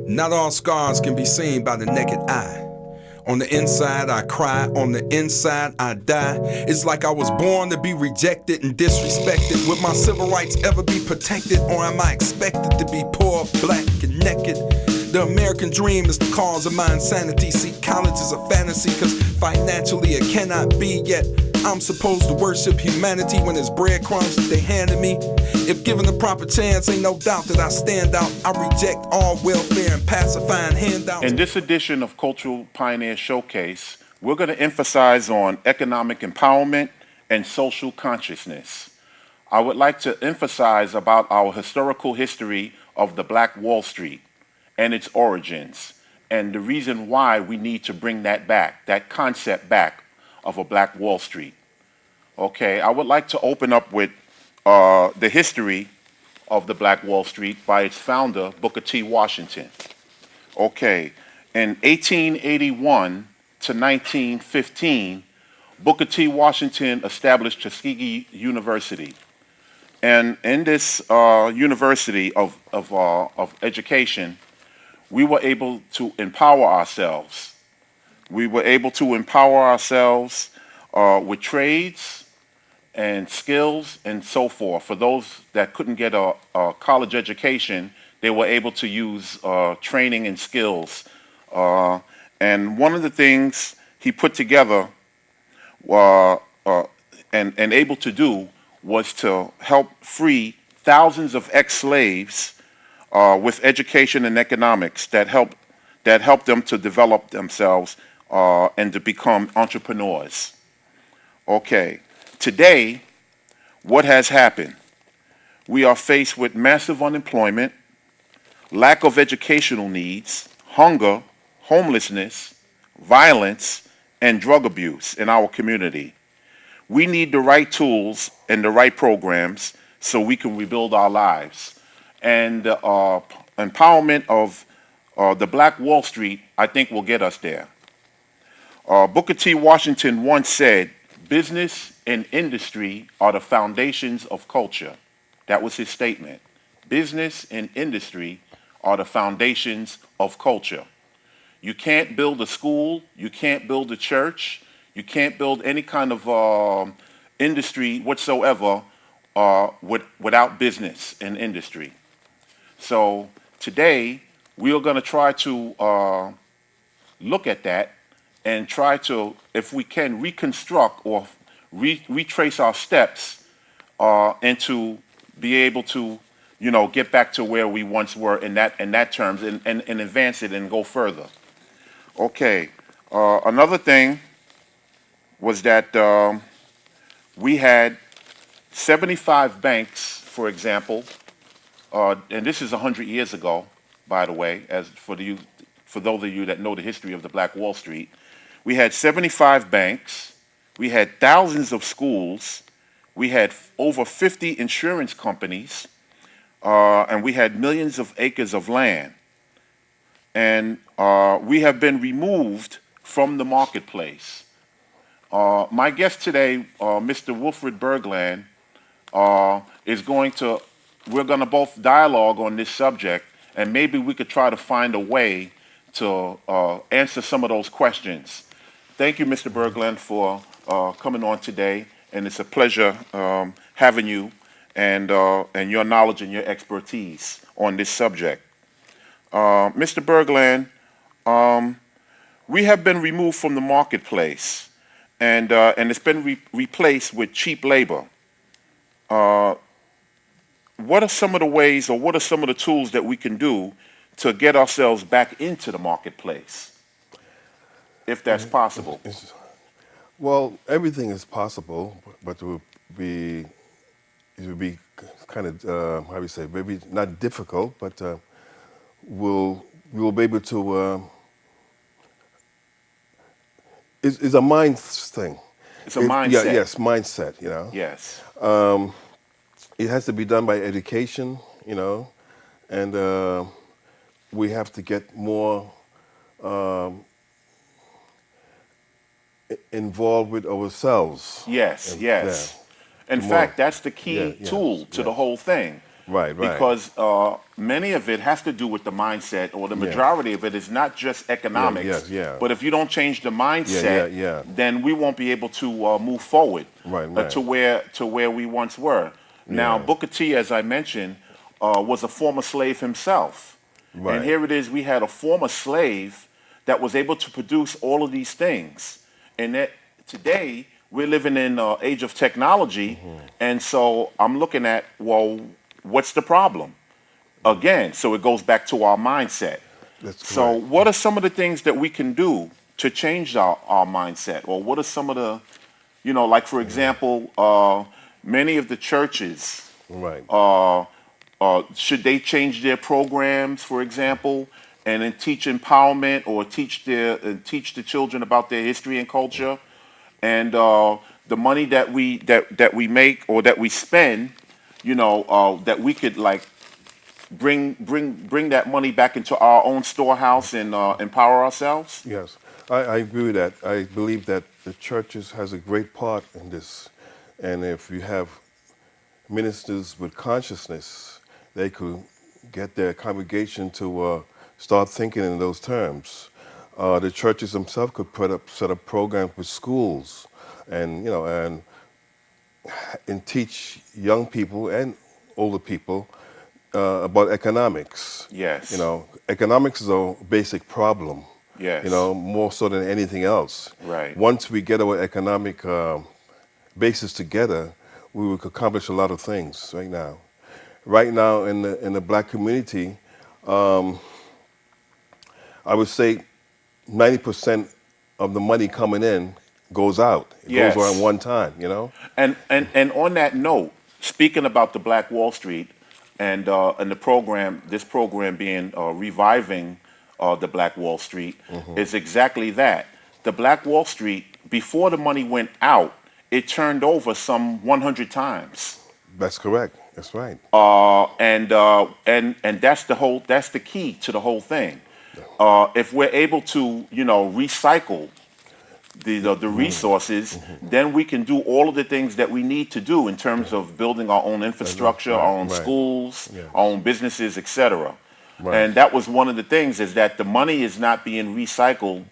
Not all scars can be seen by the naked eye. On the inside I cry, on the inside I die. It's like I was born to be rejected and disrespected. Will my civil rights ever be protected, or am I expected to be poor, black, and naked? The American dream is the cause of my insanity. See, college is a fantasy, cause financially it cannot be. Yet I'm supposed to worship humanity when it's breadcrumbs that they handed me. If given the proper chance, ain't no doubt that I stand out. I reject all welfare and pacifying handouts. In this edition of Cultural Pioneer Showcase, we're going to emphasize on economic empowerment and social consciousness. I would like to emphasize about our historical history of the Black Wall Street and its origins, and the reason why we need to bring that back, that concept back of a Black Wall Street. Okay, I would like to open up with the history of the Black Wall Street by its founder, Booker T. Washington. Okay, in 1881 to 1915, Booker T. Washington established Tuskegee University. And in this university of education, we were able to empower ourselves. We were able to empower ourselves with trades and skills and so forth. For those that couldn't get a college education, they were able to use training and skills. And one of the things he put together and able to do was to help free thousands of ex-slaves with education and economics that helped them to develop themselves and to become entrepreneurs. Okay, today, what has happened? We are faced with massive unemployment, lack of educational needs, hunger, homelessness, violence, and drug abuse in our community. We need the right tools and the right programs so we can rebuild our lives. And the empowerment of the Black Wall Street, I think, will get us there. Booker T. Washington once said, "Business and industry are the foundations of culture." That was his statement. Business and industry are the foundations of culture. You can't build a school, you can't build a church, you can't build any kind of industry whatsoever without business and industry. So today, we are going to try to look at that and try to, if we can, reconstruct or retrace our steps and to be able to, get back to where we once were in that terms and advance it and go further. Okay. Another thing was that we had 75 banks, for example, and this is 100 years ago, by the way, as for those of you that know the history of the Black Wall Street. We had 75 banks, we had thousands of schools, we had over 50 insurance companies, and we had millions of acres of land. And we have been removed from the marketplace. My guest today, Mr. Wilfred Bergland, we're going to both dialogue on this subject, and maybe we could try to find a way to answer some of those questions. Thank you, Mr. Bergland, for coming on today, and it's a pleasure having you and your knowledge and your expertise on this subject. Mr. Bergland, we have been removed from the marketplace, and it's been replaced with cheap labor. What are some of the ways, or what are some of the tools that we can do to get ourselves back into the marketplace, if that's possible? Well, everything is possible, but it would be kind of, how do you say, maybe not difficult, but we will be able to, it's a mind thing. It's a mindset. Yeah, yes, mindset, Yes. It has to be done by education, and we have to get more involved with ourselves. Yes, yes. In fact, that's the key tool to the whole thing. Right, right. Because many of it has to do with the mindset, or the Yeah. majority of it is not just economics. yeah. But if you don't change the mindset, yeah. then we won't be able to move forward Right, right. to where we once were. Now, Yeah. Booker T, as I mentioned, was a former slave himself. Right. And here it is, we had a former slave that was able to produce all of these things. And that today, we're living in an age of technology. Mm-hmm. And so I'm looking at, well, what's the problem? Again, so it goes back to our mindset. That's So correct. what are some of the things that we can do to change our mindset? Or what are some of the, like for example, many of the churches, Right. should they change their programs, for example, and then teach empowerment, or teach the children about their history and culture, and the money that we make or that we spend, that we could like bring that money back into our own storehouse and empower ourselves. Yes, I agree with that. I believe that the churches has a great part in this, and if you have ministers with consciousness, they could get their congregation to start thinking in those terms. The churches themselves could set up programs with schools, and and teach young people and older people about economics. Yes. Economics is a basic problem. Yes. More so than anything else. Right. Once we get our economic basis together, we will accomplish a lot of things right now. Right now in the black community, I would say 90% of the money coming in goes out. It Yes. goes around one time. And on that note, speaking about the Black Wall Street and this program being reviving the Black Wall Street, is exactly that. The Black Wall Street, before the money went out, it turned over some 100 times. That's correct. That's right. And that's the key to the whole thing. If we're able to, recycle the resources, then we can do all of the things that we need to do in terms of building our own infrastructure, our own Right. schools, Yes. our own businesses, etc. Right. And that was one of the things, is that the money is not being recycled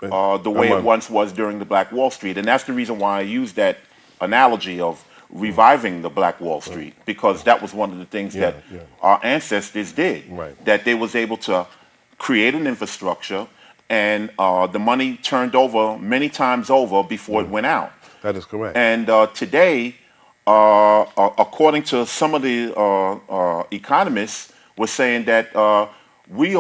the way it once was during the Black Wall Street. And that's the reason why I use that analogy of reviving the Black Wall Street, because that was one of the things that yeah. our ancestors did. Right. That they was able to create an infrastructure, and the money turned over many times over before it went out. That is correct. And today, according to some of the economists, were saying that we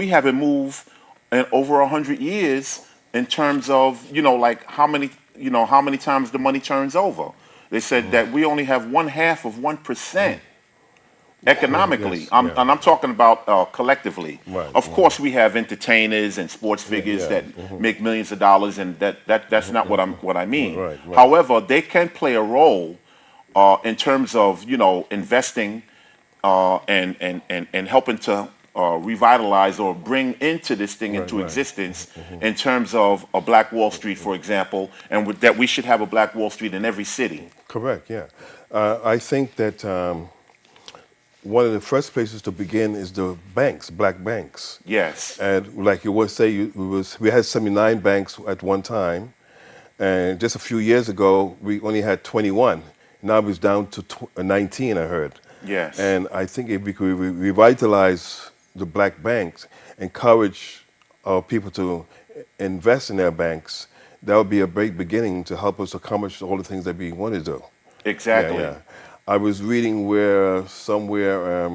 haven't moved in over 100 years in terms of like how many times the money turns over. They said that we only have 1/2 of 1% economically. Yes, And I'm talking about collectively. Right, Of course, we have entertainers and sports figures yeah, that make millions of dollars, and that's not what I mean. Right. However, they can play a role in terms of investing and helping to revitalize or bring into this thing into right. existence in terms of a Black Wall Street, for example, and that we should have a Black Wall Street in every city. Correct, yeah. I think that one of the first places to begin is the banks, black banks. Yes. And like you would say, we had 79 banks at one time, and just a few years ago, we only had 21. Now it's down to 19, I heard. Yes. And I think if we could revitalize the black banks, encourage people to invest in their banks, that would be a great beginning to help us accomplish all the things that we want to do. Exactly. Yeah. I was reading where somewhere,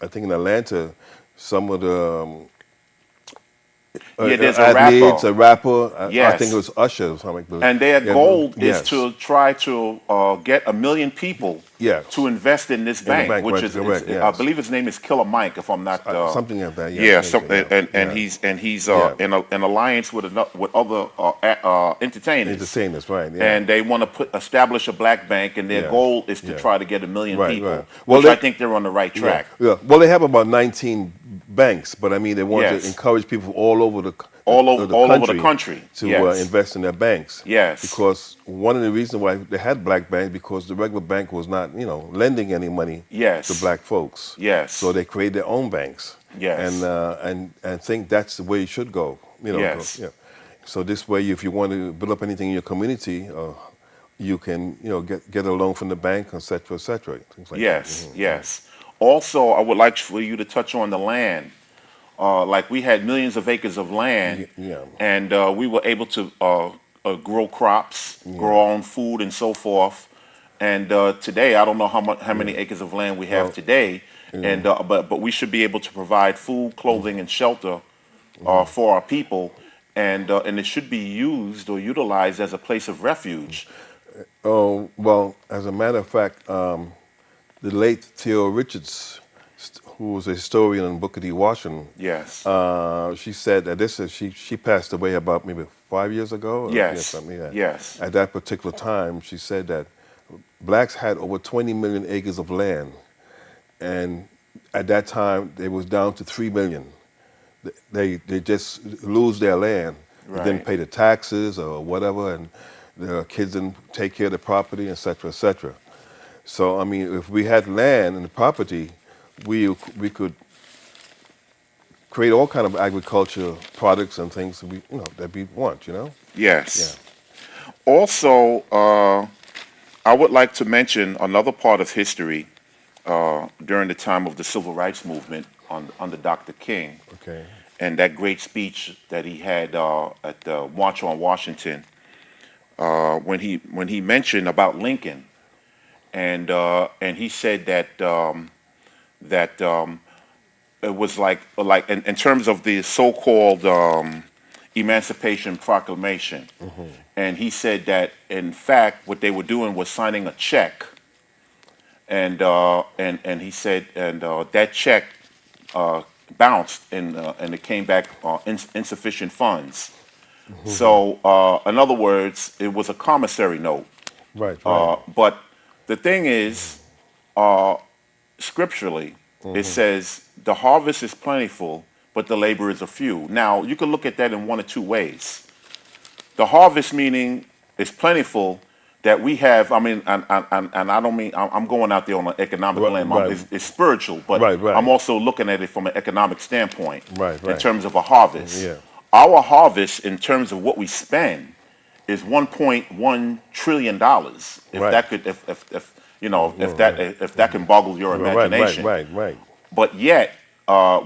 I think in Atlanta, some of the there's a athletes, rapper. a rapper, I Yes. think it was Usher or something. And their Yeah, goal yes. is to try to get 1 million people Yes. to invest in this the bank, bank, which right, is, correct, I yes. believe his name is Killer Mike, if I'm not something like that. yeah, Yes, maybe, and yeah. he's Yeah. in an alliance with other entertainers. Entertainers, right? Yeah. And they want to establish a black bank, and their Yeah. goal is to Yeah. try to get 1 million Right, people, right. Well, which I think they're on the right track. Yeah. Well, they have about 19 banks, but I mean they want Yes. to encourage people all over All over the country. to Yes. invest in their banks. Yes. Because one of the reasons why they had black banks because the regular bank was not, lending any money Yes. to black folks. Yes. So they created their own banks. Yes. And think that's the way it should go. Yes. So this way, if you want to build up anything in your community, you can, get a loan from the bank, et cetera, things like that. Yes. Yes. Also, I would like for you to touch on the land. Like we had millions of acres of land, Yeah. and we were able to grow crops, grow our own food, and so forth. And today, I don't know how many acres of land we have today, and but we should be able to provide food, clothing, and shelter for our people, and it should be used or utilized as a place of refuge. Oh, well, as a matter of fact, the late Theo Richards, who was a historian in Booker T. Washington, Yes. she said that she passed away about maybe 5 years ago. Yes. Something like that. Yes. At that particular time, she said that blacks had over 20 million acres of land, and at that time they was down to 3 million. They just lose their land. They didn't Right. pay the taxes or whatever, and the kids didn't take care of the property, et cetera, et cetera. So I mean, if we had land and the property, we could create all kind of agriculture products and things that we want. Yes. Also, I would like to mention another part of history during the time of the Civil Rights Movement under Dr. King, Okay. and that great speech that he had at the March on Washington, when he mentioned about Lincoln, and he said that it was like in terms of the so-called Emancipation Proclamation, and he said that in fact what they were doing was signing a check, and he said that check bounced and it came back insufficient funds. So in other words, it was a commissary note. Right. But the thing is, scripturally, it says the harvest is plentiful, but the laborers are few. Now, you can look at that in one or two ways. The harvest meaning it's plentiful that we have. I mean, and I don't mean I'm going out there on an economic land. Right. It's spiritual, but Right. I'm also looking at it from an economic standpoint. Right. In terms of a harvest, Yeah. our harvest in terms of what we spend is $1.1 trillion. If Right. that could, if if that can boggle your imagination. Right. But yet,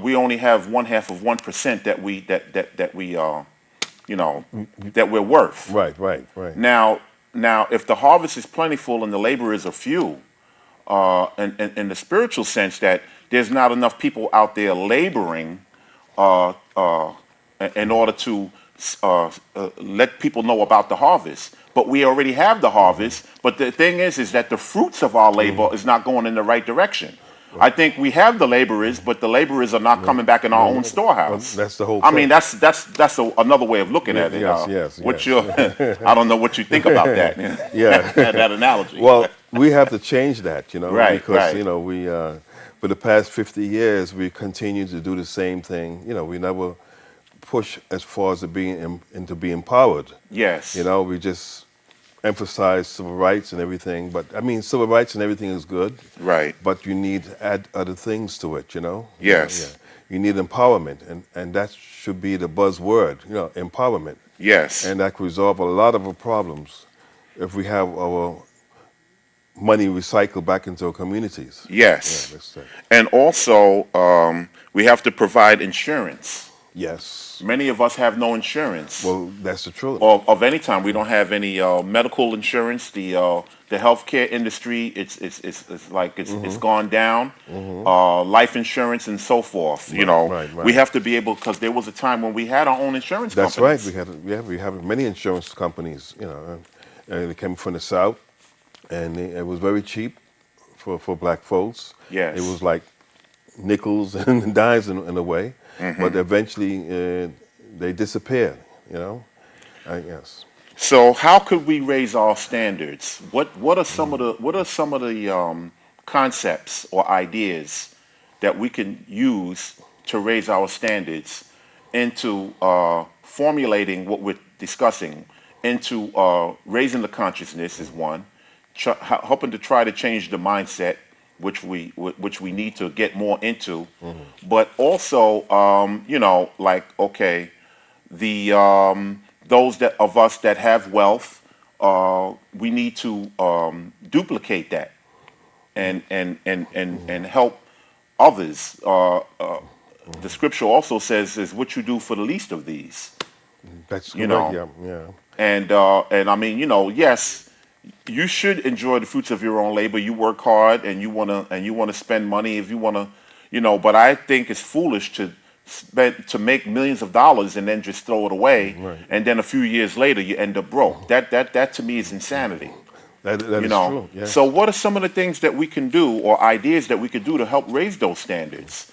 we only have 0.5% that we're worth. Right. Now, if the harvest is plentiful and the laborers are few, in the spiritual sense that there's not enough people out there laboring in order to let people know about the harvest. But we already have the harvest. But the thing is that the fruits of our labor is not going in the right direction. I think we have the laborers, but the laborers are not coming back in our own storehouse. That's the whole I mean, thing. that's another way of looking at it. Yes. What's your? I don't know what you think about that. Yeah. that analogy. Well, we have to change that, Right, because right. we for the past 50 years we continue to do the same thing. We never push as far as into being empowered. Yes. We just emphasize civil rights and everything. But I mean, civil rights and everything is good. Right. But you need to add other things to it. Yes. You need empowerment, and that should be the buzzword. Empowerment. Yes. And that could resolve a lot of our problems if we have our money recycled back into our communities. Yes. Yeah, that's it. And also, we have to provide insurance. Yes. Many of us have no insurance. Well, that's the truth. Of any time, we don't have any medical insurance. The healthcare industry, it's gone down. Life insurance and so forth. Right. We have to be able, because there was a time when we had our own insurance That's companies. right. We have many insurance companies. And they came from the South, and it was very cheap for black folks. Yes. It was like nickels and dimes in a way, but eventually they disappeared. Yes. So how could we raise our standards? What are some of the concepts or ideas that we can use to raise our standards, into formulating what we're discussing, into raising the consciousness is one, helping to try to change the mindset, which we need to get more into, but also like okay, the those that of us that have wealth, we need to duplicate that and help others. The scripture also says is what you do for the least of these. That's You correct. know, Yeah. and I mean, yes, you should enjoy the fruits of your own labor. You work hard, and you wanna spend money if you wanna, But I think it's foolish to make millions of dollars and then just throw it away, Right. and then a few years later you end up broke. That to me is insanity. That You is know. true. Yes. So what are some of the things that we can do, or ideas that we could do to help raise those standards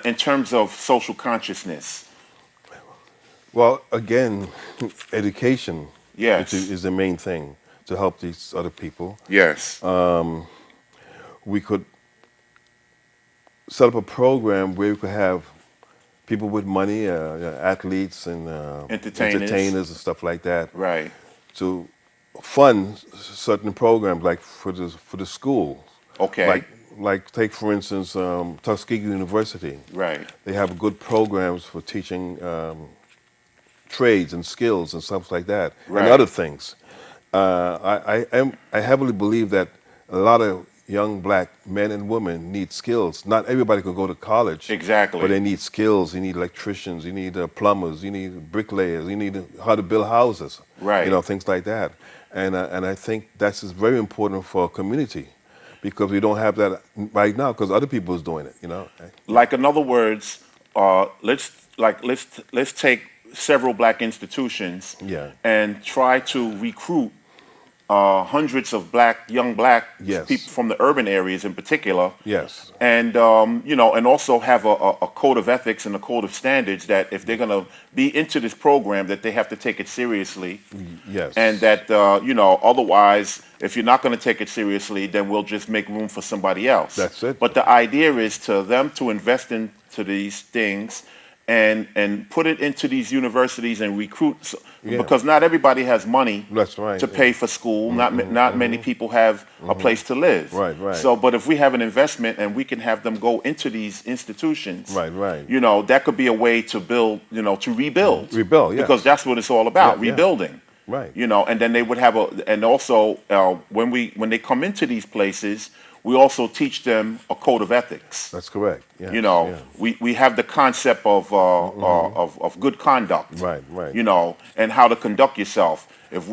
in terms of social consciousness? Well, again, education Yes. is the main thing to help these other people. Yes. We could set up a program where we could have people with money, athletes and Entertainers. and stuff like that, Right. to fund certain programs, like for the schools. Okay. Like take for instance Tuskegee University. Right. They have good programs for teaching trades and skills and stuff like that, Right. and other things. I heavily believe that a lot of young black men and women need skills. Not everybody can go to college. Exactly. But they need skills. You need electricians. You need plumbers. You need bricklayers. You need how to build houses. Right. Things like that. And I think that's just very important for a community, because we don't have that right now because other people is doing it. Like in other words, let's take several black institutions Yeah. and try to recruit hundreds of young black Yes. people from the urban areas in particular. Yes. And and also have a code of ethics and a code of standards that if they're going to be into this program, that they have to take it seriously. Yes. And that otherwise, if you're not going to take it seriously, then we'll just make room for somebody else. That's it. But the idea is to them to invest into these things and put it into these universities and recruit, Yeah. because not everybody has money That's right, to yeah. pay for school. Not many people have a place to live. Right, right. So, but if we have an investment and we can have them go into these institutions, Right, right. that could be a way to build, to rebuild. Rebuild, yes. Because that's what it's all about, Yeah, yeah. rebuilding. Right. And then they would have and also when they come into these places, we also teach them a code of ethics. That's correct. Yes, We have the concept of good conduct. Right, right. And how to conduct yourself.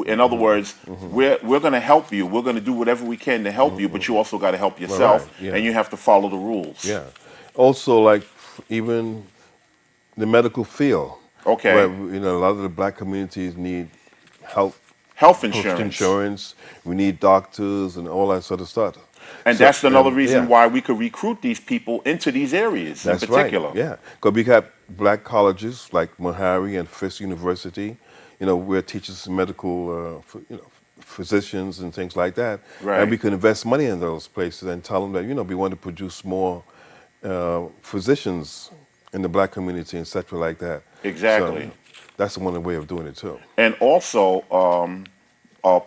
In other words, we're going to help you. We're going to do whatever we can to help you, but you also got to help yourself, Right, yeah. and you have to follow the rules. Yeah. Also, like even the medical field. Okay. Where, a lot of the black communities need health Health insurance. insurance. We need doctors and all that sort of stuff. And So, that's another reason yeah. why we could recruit these people into these areas That's in particular. right. Yeah, because we got black colleges like Meharry and Fisk University, where teachers medical, physicians and things like that. Right. And we can invest money in those places and tell them that we want to produce more physicians in the black community, etc., like that. Exactly. So that's one way of doing it too. And also,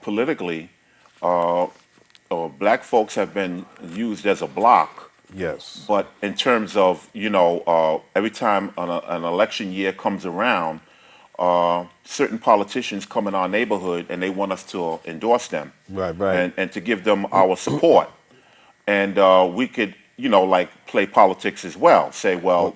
politically, black folks have been used as a block. Yes. But in terms of, every time an election year comes around, certain politicians come in our neighborhood and they want us to endorse them. Right, right. And to give them our support. And we could, play politics as well. Say, well,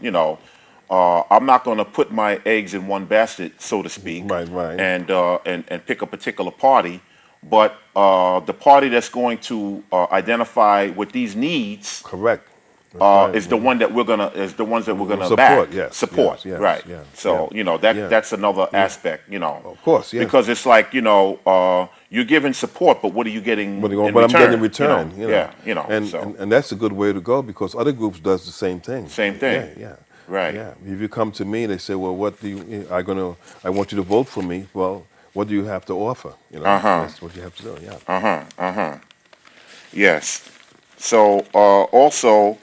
I'm not going to put my eggs in one basket, so to speak. Right, right. And pick a particular party. But the party that's going to identify with these needs Correct. That's right. is the ones that we're gonna Support, back. yes, Support, yes, right? yeah, So yeah, yeah. that's another aspect, Of course, yes. because it's like you're giving support, but what are you getting? But in I'm return, getting in return. Yeah, And, so. and that's a good way to go, because other groups does the same thing. Same thing. Yeah. Right. Yeah. If you come to me, they say, well, what do you? I want you to vote for me. Well, what do you have to offer? That's what you have to do. Yeah. Yes. So also,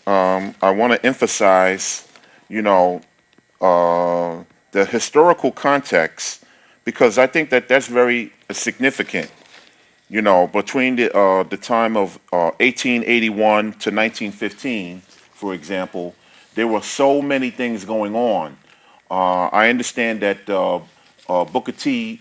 I want to emphasize, you know, the historical context, because I think that that's very significant. You know, between the time of 1881 to 1915, for example, there were so many things going on. I understand that Booker T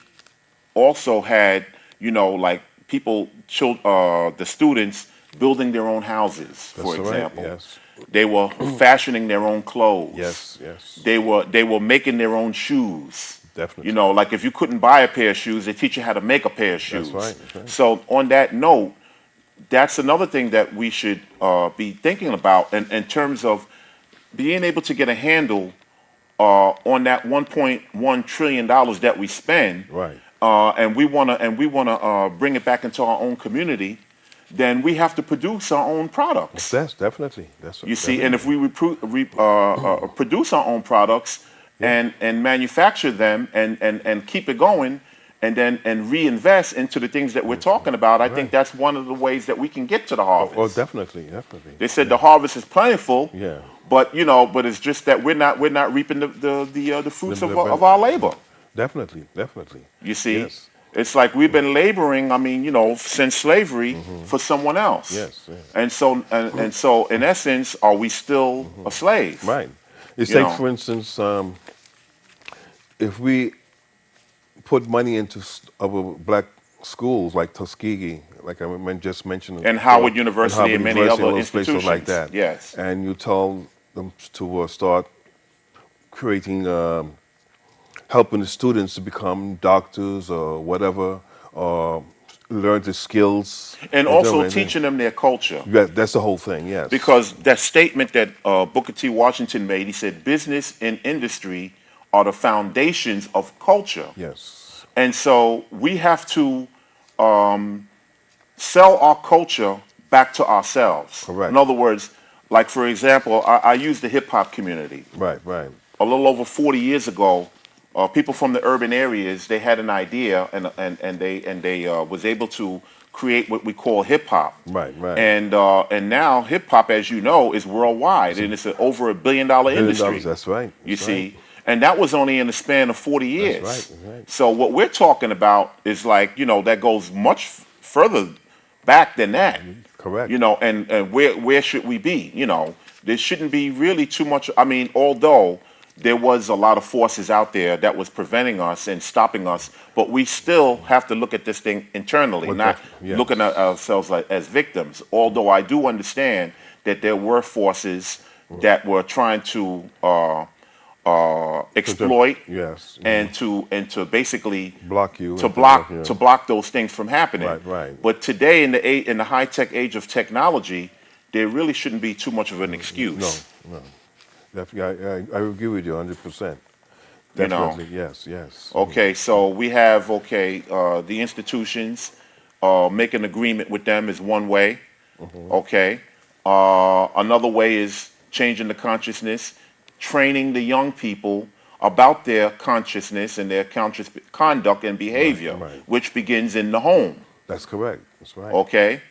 also had, you know, like people, the students building their own houses, for That's right. example. Yes. They were fashioning their own clothes. Yes. Yes. They were making their own shoes. Definitely. You know, like if you couldn't buy a pair of shoes, they teach you how to make a pair of shoes. That's right. That's right. So on that note, that's another thing that we should be thinking about in terms of being able to get a handle on that 1.1 trillion dollars that we spend, Right. and we wanna bring it back into our own community. Then we have to produce our own products. That's definitely. You see, and if we produce our own products and manufacture them and keep it going, and then reinvest into the things that we're talking about, I think that's one of the ways that we can get to the harvest. Oh, definitely. Definitely. They said the harvest is plentiful, Yeah. but but it's just that we're not reaping the fruits of our labor. Definitely. Definitely. You see, Yes. it's like we've been laboring. I mean, since slavery for someone else. Yes. Yes. And so in essence, are we still a slave? Right. It's You like, know. for instance, if we put money into our black schools like Tuskegee, like just mentioned, And Howard University and many other all those places like institutions. that. Yes. And you tell them to start creating, helping the students to become doctors or whatever, or learn the skills. And also teaching them their culture. Yeah, that's the whole thing. Yes. Because that statement that Booker T. Washington made, he said, business and industry are the foundations of culture. Yes. And so we have to sell our culture back to ourselves. Correct. In other words, like for example, I use the hip hop community. Right. Right. A little over 40 years ago, people from the urban areas, they had an idea and they was able to create what we call hip hop. Right. Right. And now hip hop, as you know, is worldwide, and it's over $1 billion industry. That's right. You That's see, right. and that was only in the span of 40 years. That's right. So what we're talking about is like, that goes much further back than that. Correct. And where should we be? There shouldn't be really too much. I mean, although there was a lot of forces out there that was preventing us and stopping us, but we still have to look at this thing internally, Well, not yes. looking at ourselves as victims. Although I do understand that there were forces that were trying to exploit Yes. and to basically Block you. to and block you know. to block those things from happening. Right, right. But today in the high tech age of technology, there really shouldn't be too much of an excuse. No. I agree with you 100%. You know. Definitely. Yes. Yes. Okay, so we have the institutions, make an agreement with them is one way. Okay, another way is changing the consciousness, training the young people about their consciousness and their conduct and behavior, Right. which begins in the home. That's correct. That's right. Okay,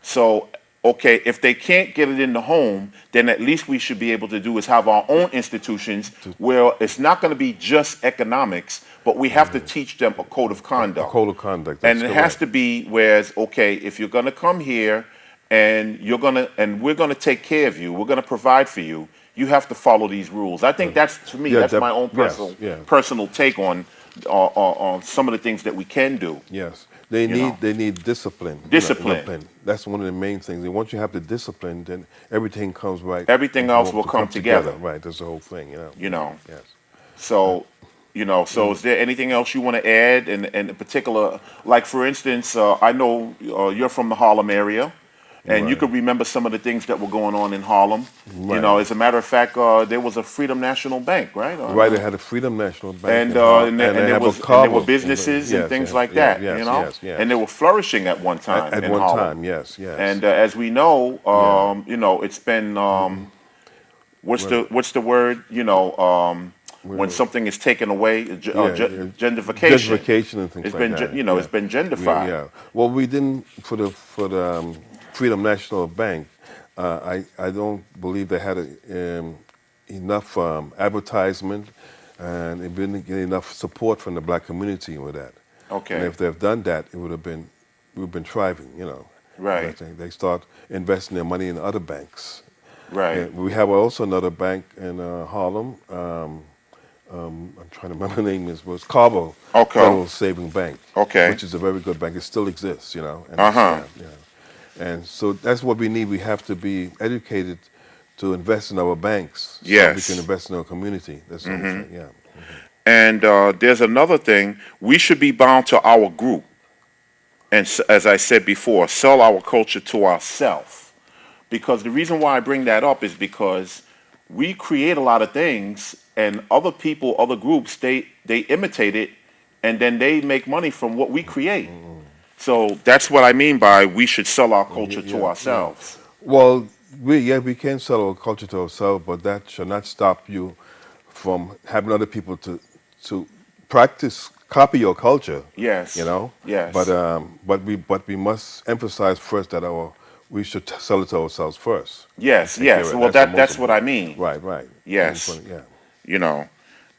so if they can't get it in the home, then at least we should be able to do is have our own institutions where it's not going to be just economics, but we have to teach them a code of conduct. A code of conduct. And That's it has correct. to be whereas, if you're going to come here and we're going to take care of you, we're going to provide for you, you have to follow these rules. I think that's, to me, Yeah, that's my own yes, personal yeah. personal take on some of the things that we can do. Yes. They need discipline. Discipline. That's one of the main things. And once you have the discipline, then everything comes right. Everything else will come together. Right. That's the whole thing. Yes. So, is there anything else you want to add in particular? Like, for instance, I know you're from the Harlem area, and you Right. could remember some of the things that were going on in Harlem. Right. As a matter of fact, there was a Freedom National Bank, right? Right. They had a Freedom National Bank. And they there have there a were businesses and Yes, things yes, like yeah, that, yes, yes. and they were flourishing at one time At in one Harlem. time, yes. And as we know, it's been what's the word? When something is taken away, gentrification. Gentrification and things It's like been that. it's been gentrified. Yeah. Well, we didn't for the Freedom National Bank. I don't believe they had enough advertisement, and it didn't get enough support from the black community with that. Okay. And if they've done that, it would have been, we've been thriving, you know. Right. I think they start investing their money in other banks. Right. And we have also another bank in Harlem. I'm trying to remember the name. It was Cabo Okay. Federal Saving Bank. Okay. Which is a very good bank. It still exists, you know. And Uh-huh. and so that's what we need. We have to be educated to invest in our banks. So Yes. we can invest in our community. That's what I'm saying. Yeah. And there's another thing. We should be bound to our group. And as I said before, sell our culture to ourselves. Because the reason why I bring that up is because we create a lot of things, and other people, other groups, they imitate it, and then they make money from what we create. So that's what I mean by we should sell our culture to ourselves. Well, we can sell our culture to ourselves, but that should not stop you from having other people to practice, copy your culture. Yes. You know. Yes. But we must emphasize first that we should sell it to ourselves first. Yes. Take Yes. care of Well, it. the most that's what I important. mean. Right. Right. Yes. Yeah. You know,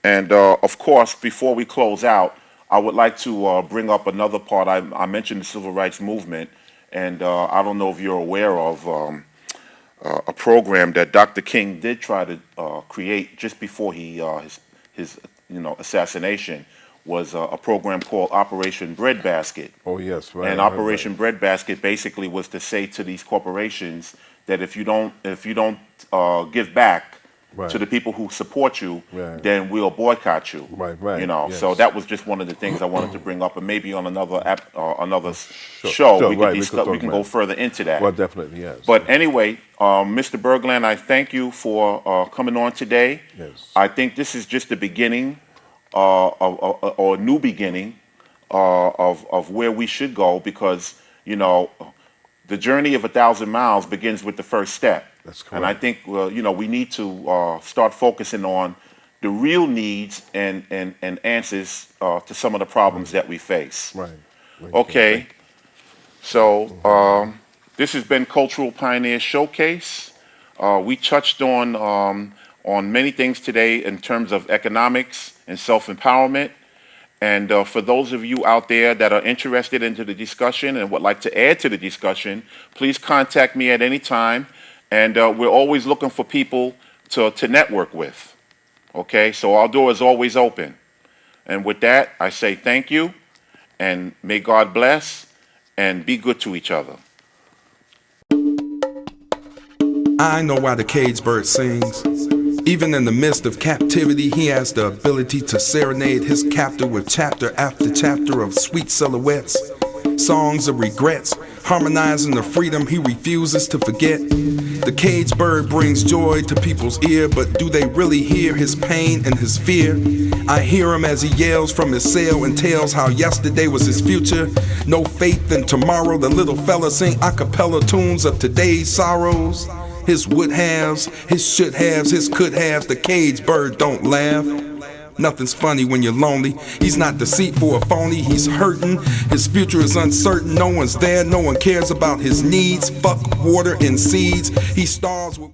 and of course, before we close out, I would like to bring up another part. I mentioned the civil rights movement, and I don't know if you're aware of a program that Dr. King did try to create just before his assassination. Was a program called Operation Breadbasket. Oh yes. Right. And right, Operation Breadbasket basically was to say to these corporations that if you don't give back Right. to the people who support you, Right. then we'll boycott you. Right, right, You know, yes. so that was just one of the things I wanted to bring up, and maybe on another show sure, we right, can we could talk we can about go it. further into that. Well, definitely yes. But anyway, Mr. Bergland, I thank you for coming on today. Yes. I think this is just the beginning, or a new beginning, of where we should go, because the journey of 1,000 miles begins with the first step. That's And I correct. think we need to start focusing on the real needs and answers to some of the problems that we face. Right. Right. Okay. So this has been Cultural Pioneer Showcase. We touched on many things today in terms of economics and self-empowerment. And for those of you out there that are interested into the discussion and would like to add to the discussion, please contact me at any time. And we're always looking for people to network with. Okay, so our door is always open. And with that, I say thank you, and may God bless, and be good to each other. I know why the cage bird sings. Even in the midst of captivity, he has the ability to serenade his captor with chapter after chapter of sweet silhouettes, songs of regrets, harmonizing the freedom he refuses to forget. The cage bird brings joy to people's ear, but do they really hear his pain and his fear? I hear him as he yells from his cell and tells how yesterday was his future. No faith in tomorrow, the little fella sing a cappella tunes of today's sorrows. His would haves, his should haves, his could haves. The cage bird don't laugh. Nothing's funny when you're lonely. He's not deceitful or phony, he's hurting. His future is uncertain, no one's there, no one cares about his needs. Fuck water and seeds, he starves with